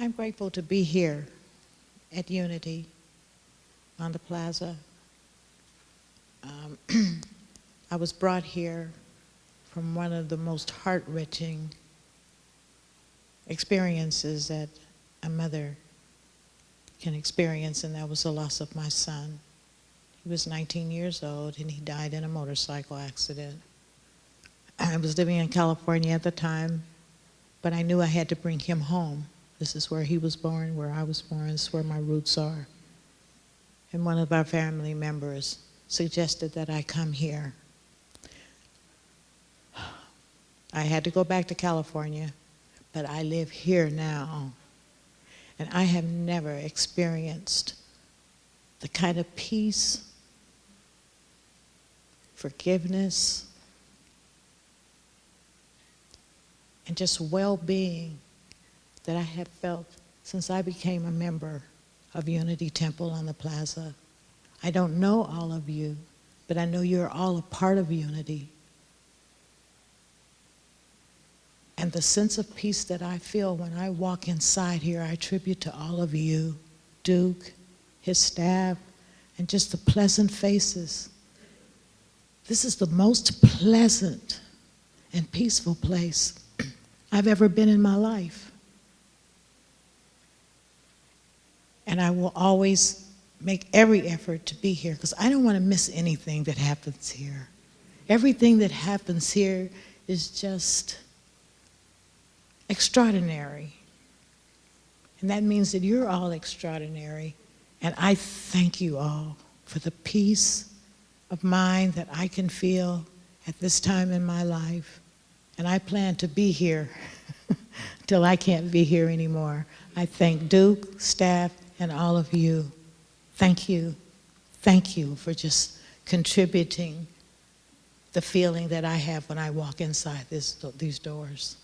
I'm grateful to be here at Unity on the plaza. I was brought here from one of the most heart-wrenching experiences that a mother can experience, and that was the loss of my son. He was 19 years old and he died in a motorcycle accident. I was living in California at the time, but I knew I had to bring him home. This is where he was born, where I was born, this is where my roots are. And one of our family members suggested that I come here. I had to go back to California, but I live here now. And I have never experienced the kind of peace, forgiveness, and just well-being that I have felt since I became a member of Unity Temple on the Plaza. I don't know all of you, but I know you're all a part of Unity. And the sense of peace that I feel when I walk inside here, I attribute to all of you, Duke, his staff, and just the pleasant faces. This is the most pleasant and peaceful place I've ever been in my life. And I will always make every effort to be here because I don't want to miss anything that happens here. Everything that happens here is just extraordinary. And that means that you're all extraordinary. And I thank you all for the peace of mind that I can feel at this time in my life. And I plan to be here till I can't be here anymore. I thank Duke, staff, and all of you. Thank you. Thank you for just contributing the feeling that I have when I walk inside these doors.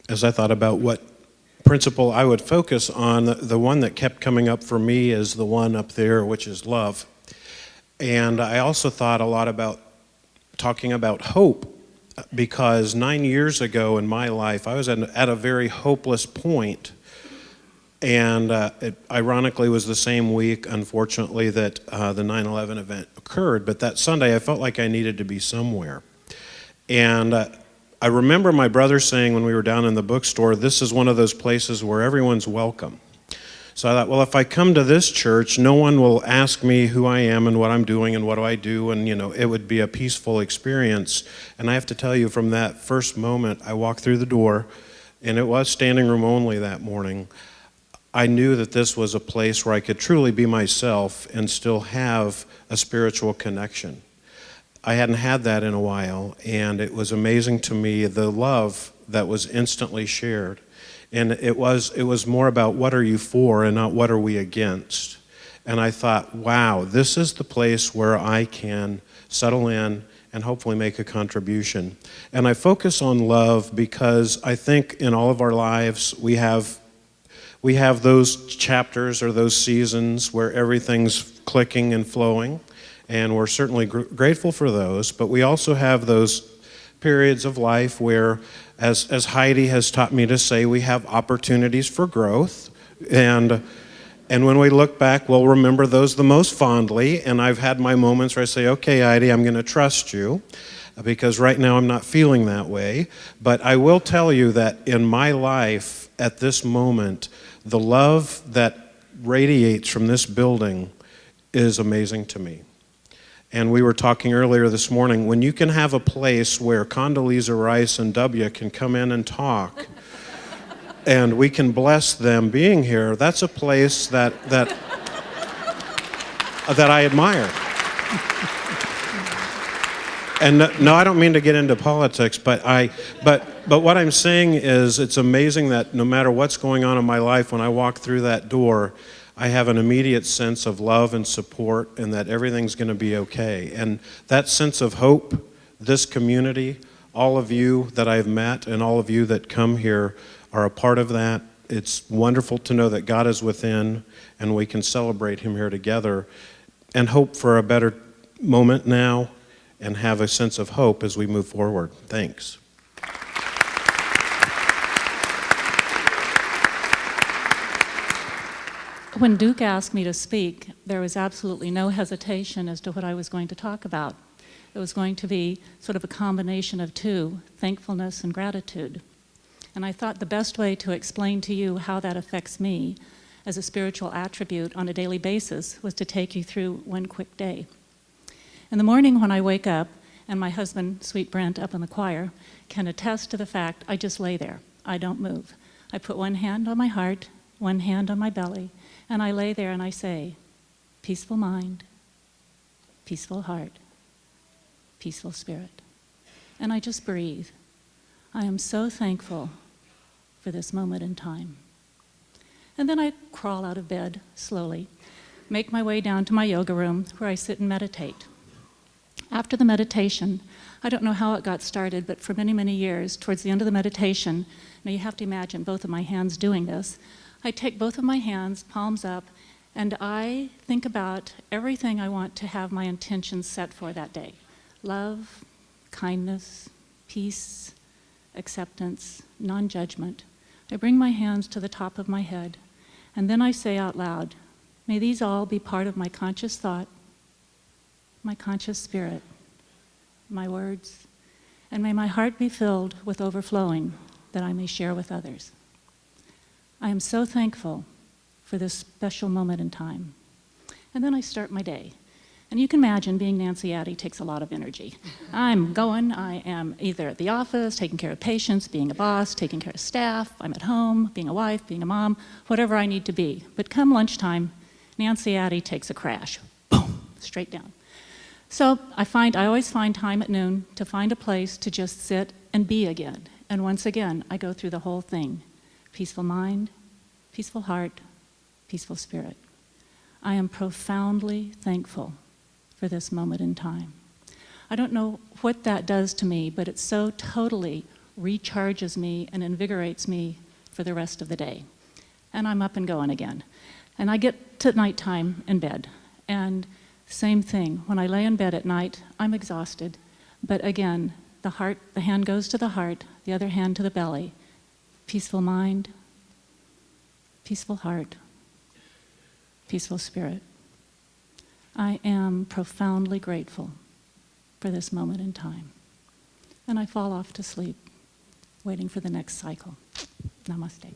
As I thought about what principle I would focus on, the one that kept coming up for me is the one up there, which is love. And I also thought a lot about talking about hope, because 9 years ago in my life, I was at a very hopeless point. And it ironically was the same week, unfortunately, that the 9/11 event occurred. But that Sunday, I felt like I needed to be somewhere. And I remember my brother saying when we were down in the bookstore, this is one of those places where everyone's welcome. So I thought, well, if I come to this church, no one will ask me who I am and what I'm doing and what do I do, and it would be a peaceful experience. And I have to tell you, from that first moment I walked through the door, and it was standing room only that morning, I knew that this was a place where I could truly be myself and still have a spiritual connection. I hadn't had that in a while, and it was amazing to me, the love that was instantly shared. And it was more about what are you for and not what are we against. And I thought, wow, this is the place where I can settle in and hopefully make a contribution. And I focus on love because I think in all of our lives we have those chapters or those seasons where everything's clicking and flowing. And we're certainly grateful for those, but we also have those periods of life where, as Heidi has taught me to say, we have opportunities for growth. And when we look back, we'll remember those the most fondly. And I've had my moments where I say, okay, Heidi, I'm going to trust you, because right now I'm not feeling that way. But I will tell you that in my life, at this moment, the love that radiates from this building is amazing to me. And we were talking earlier this morning, when you can have a place where Condoleezza Rice and W can come in and talk, and we can bless them being here, that's a place that I admire. And no, I don't mean to get into politics, but what I'm saying is it's amazing that no matter what's going on in my life, when I walk through that door, I have an immediate sense of love and support and that everything's going to be okay. And that sense of hope, this community, all of you that I've met and all of you that come here are a part of that. It's wonderful to know that God is within and we can celebrate Him here together and hope for a better moment now and have a sense of hope as we move forward. Thanks. When Duke asked me to speak, there was absolutely no hesitation as to what I was going to talk about. It was going to be sort of a combination of two, thankfulness and gratitude. And I thought the best way to explain to you how that affects me as a spiritual attribute on a daily basis was to take you through one quick day. In the morning when I wake up, and my husband, Sweet Brent, up in the choir, can attest to the fact I just lay there. I don't move. I put one hand on my heart, one hand on my belly, and I lay there and I say, peaceful mind, peaceful heart, peaceful spirit. And I just breathe. I am so thankful for this moment in time. And then I crawl out of bed slowly, make my way down to my yoga room where I sit and meditate. After the meditation, I don't know how it got started, but for many, many years, towards the end of the meditation, now you have to imagine both of my hands doing this, I take both of my hands, palms up, and I think about everything I want to have my intentions set for that day. Love, kindness, peace, acceptance, non-judgment. I bring my hands to the top of my head, and then I say out loud, may these all be part of my conscious thought, my conscious spirit, my words, and may my heart be filled with overflowing that I may share with others. I am so thankful for this special moment in time. And then I start my day. And you can imagine being Nancy Addy takes a lot of energy. I am either at the office, taking care of patients, being a boss, taking care of staff, I'm at home, being a wife, being a mom, whatever I need to be. But come lunchtime, Nancy Addy takes a crash. Boom, straight down. So I always find time at noon to find a place to just sit and be again. And once again, I go through the whole thing. Peaceful mind, peaceful heart, peaceful spirit. I am profoundly thankful for this moment in time. I don't know what that does to me, but it so totally recharges me and invigorates me for the rest of the day. And I'm up and going again. And I get to nighttime in bed. And same thing, when I lay in bed at night, I'm exhausted. But again, the hand goes to the heart, the other hand to the belly. Peaceful mind, peaceful heart, peaceful spirit. I am profoundly grateful for this moment in time. And I fall off to sleep, waiting for the next cycle. Namaste.